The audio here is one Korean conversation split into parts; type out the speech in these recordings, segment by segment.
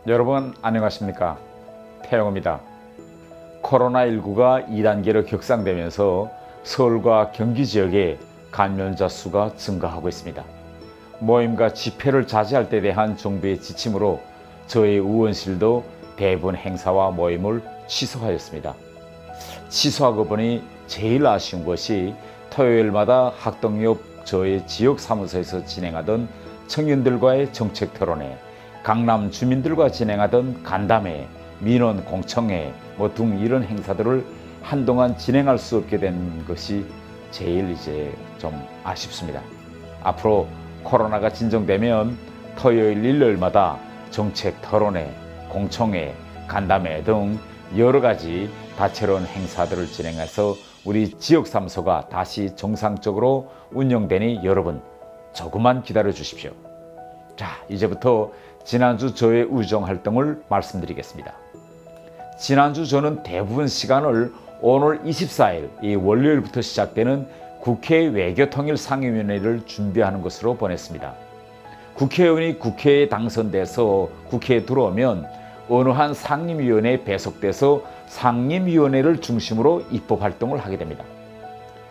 여러분 안녕하십니까? 태영입니다. 코로나19가 2단계로 격상되면서 서울과 경기 지역에 감염자 수가 증가하고 있습니다. 모임과 집회를 자제할 때 대한 정부의 지침으로 저희 의원실도 대부분 행사와 모임을 취소하였습니다. 취소하고 보니 제일 아쉬운 것이 토요일마다 학동역 저희 지역 사무소에서 진행하던 청년들과의 정책 토론회, 강남 주민들과 진행하던 간담회, 민원 공청회 등 이런 행사들을 한동안 진행할 수 없게 된 것이 제일 이제 좀 아쉽습니다. 앞으로 코로나가 진정되면 토요일, 일요일마다 정책 토론회, 공청회, 간담회 등 여러 가지 다채로운 행사들을 진행해서 우리 지역 사무소가 다시 정상적으로 운영되니 여러분 조금만 기다려 주십시오. 자, 이제부터 지난주 저의 의정 활동을 말씀드리겠습니다. 지난주 저는 대부분 시간을 오늘 24일 이 월요일부터 시작되는 국회 외교통일 상임위원회를 준비하는 것으로 보냈습니다. 국회의원이 국회에 당선돼서 국회에 들어오면 어느 한 상임위원회에 배속돼서 상임위원회를 중심으로 입법활동을 하게 됩니다.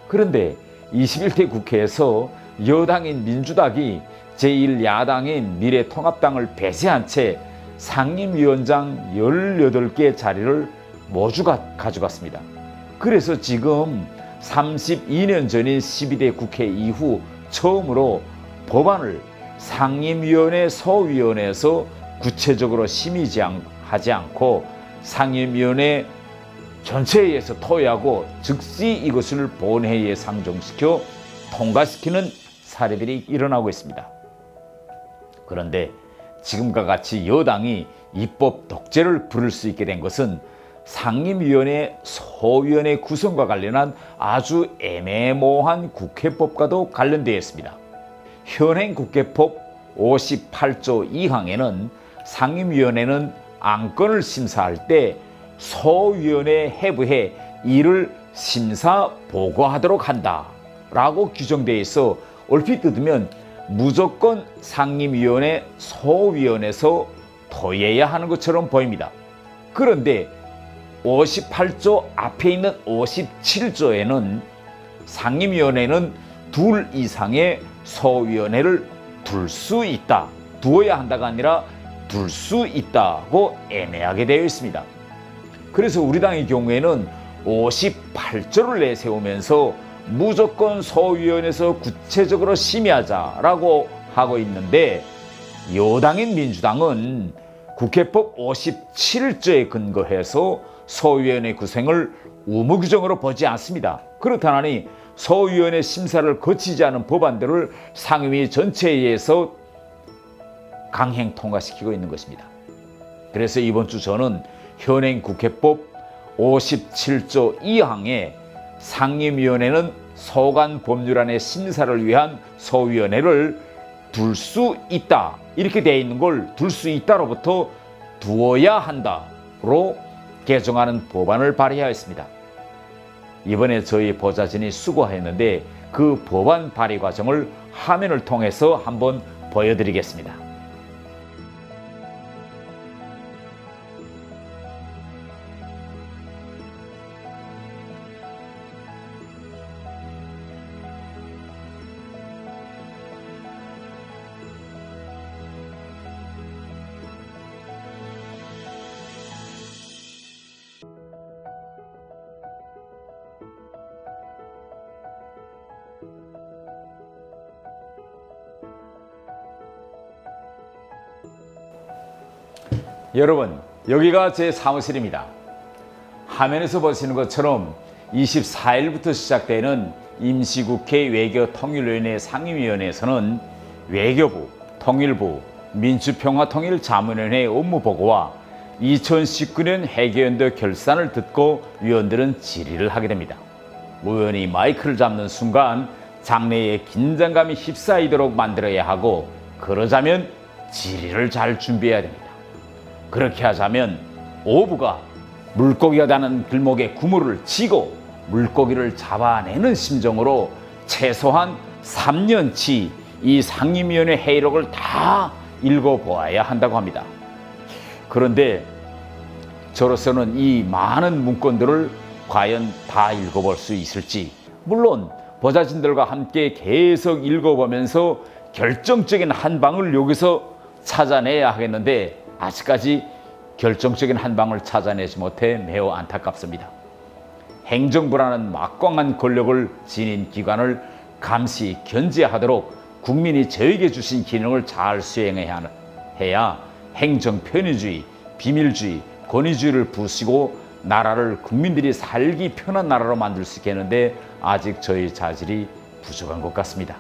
그런데 21대 국회에서 여당인 민주당이 제1야당인 미래통합당을 배제한 채 상임위원장 18개 자리를 모두 가져갔습니다. 그래서 지금 32년 전인 12대 국회 이후 처음으로 법안을 상임위원회 소위원회에서 구체적으로 심의하지 않고 상임위원회 전체회의에서 토의하고 즉시 이것을 본회의에 상정시켜 통과시키는 사례들이 일어나고 있습니다. 그런데 지금과 같이 여당이 입법 독재를 부를 수 있게 된 것은 상임위원회 소위원회 구성과 관련한 아주 애매모호한 국회법과도 관련되어 있습니다. 현행 국회법 58조 2항에는 상임위원회는 안건을 심사할 때 소위원회에 해부해 이를 심사 보고하도록 한다 라고 규정되어 있어 얼핏 뜯으면 무조건 상임위원회 소위원회에서 토의해야 하는 것처럼 보입니다. 그런데 58조 앞에 있는 57조에는 상임위원회는 둘 이상의 소위원회를 둘 수 있다, 두어야 한다가 아니라 둘 수 있다고 애매하게 되어 있습니다. 그래서 우리 당의 경우에는 58조를 내세우면서 무조건 소위원회에서 구체적으로 심의하자라고 하고 있는데 여당인 민주당은 국회법 57조에 근거해서 소위원회 구성을 의무 규정으로 보지 않습니다. 그렇다니 소위원회 심사를 거치지 않은 법안들을 상임위 전체에서 강행 통과시키고 있는 것입니다. 그래서 이번 주 저는 현행 국회법 57조 2항에 상임위원회는 소관 법률안의 심사를 위한 소위원회를 둘 수 있다 이렇게 되어 있는 걸 둘 수 있다로부터 두어야 한다로 개정하는 법안을 발의하였습니다. 이번에 저희 보좌진이 수고했는데 그 법안 발의 과정을 화면을 통해서 한번 보여드리겠습니다. 여러분, 여기가 제 사무실입니다. 화면에서 보시는 것처럼 24일부터 시작되는 임시국회 외교통일위원회 상임위원회에서는 외교부, 통일부, 민주평화통일자문위원회 업무보고와 2019년 회계연도 결산을 듣고 위원들은 질의를 하게 됩니다. 의원이 마이크를 잡는 순간 장내에 긴장감이 휩싸이도록 만들어야 하고, 그러자면 질의를 잘 준비해야 됩니다. 그렇게 하자면 오부가 물고기가 다는 길목에 그물을 치고 물고기를 잡아내는 심정으로 최소한 3년치 이 상임위원회 회의록을 다 읽어보아야 한다고 합니다. 그런데 저로서는 이 많은 문건들을 과연 다 읽어볼 수 있을지, 물론 보좌진들과 함께 계속 읽어보면서 결정적인 한 방을 여기서 찾아내야 하겠는데 아직까지 결정적인 한 방을 찾아내지 못해 매우 안타깝습니다. 행정부라는 막강한 권력을 지닌 기관을 감시 견제하도록 국민이 저에게 주신 기능을 잘 수행해야 행정 편의주의, 비밀주의, 권위주의를 부수고 나라를 국민들이 살기 편한 나라로 만들 수 있겠는데 아직 저희 자질이 부족한 것 같습니다.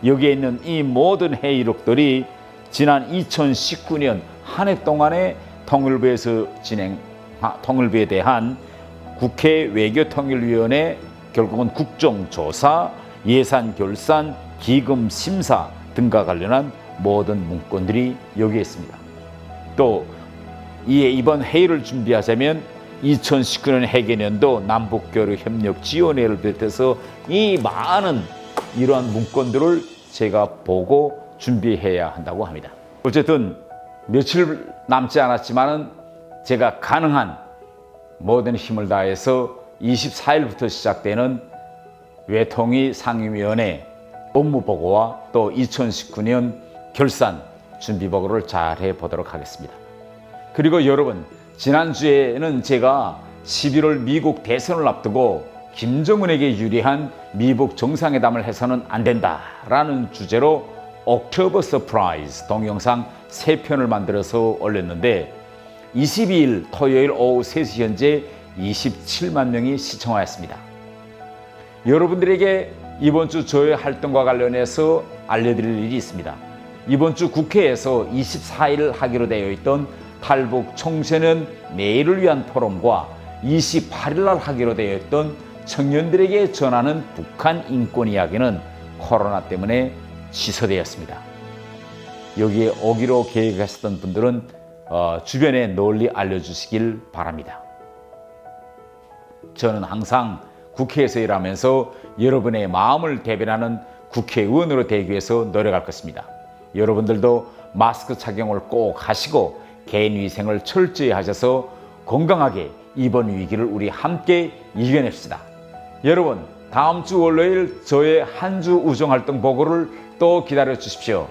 여기에 있는 이 모든 회의록들이 지난 2019년 한 해 동안에 통일부에 대한 국회 외교통일위원회 결국은 국정조사, 예산결산, 기금심사 등과 관련한 모든 문건들이 여기에 있습니다. 또 이번 회의를 준비하자면 2019년 회계년도 남북교류협력 지원회를 비롯해서 이 많은 이러한 문건들을 제가 보고 준비해야 한다고 합니다. 어쨌든 며칠 남지 않았지만은 제가 가능한 모든 힘을 다해서 24일부터 시작되는 외통위 상임위원회 업무보고와 또 2019년 결산 준비보고를 잘 해보도록 하겠습니다. 그리고 여러분, 지난주에는 제가 11월 미국 대선을 앞두고 김정은에게 유리한 미국 정상회담을 해서는 안 된다라는 주제로 옥토버 서프라이즈 동영상 3편을 만들어서 올렸는데 22일 토요일 오후 3시 현재 27만 명이 시청하였습니다. 여러분들에게 이번 주 저의 활동과 관련해서 알려드릴 일이 있습니다. 이번 주 국회에서 24일 하기로 되어 있던 탈북 청소년 내일을 위한 포럼과 28일 날 하기로 되어 있던 청년들에게 전하는 북한 인권 이야기는 코로나 때문에 취소되었습니다. 여기에 오기로 계획하셨던 분들은 주변에 널리 알려주시길 바랍니다. 저는 항상 국회에서 일하면서 여러분의 마음을 대변하는 국회의원으로 되기 위해서 노력할 것입니다. 여러분들도 마스크 착용을 꼭 하시고 개인 위생을 철저히 하셔서 건강하게 이번 위기를 우리 함께 이겨냅시다. 여러분, 다음 주 월요일 저의 한 주 우정활동 보고를 또 기다려 주십시오.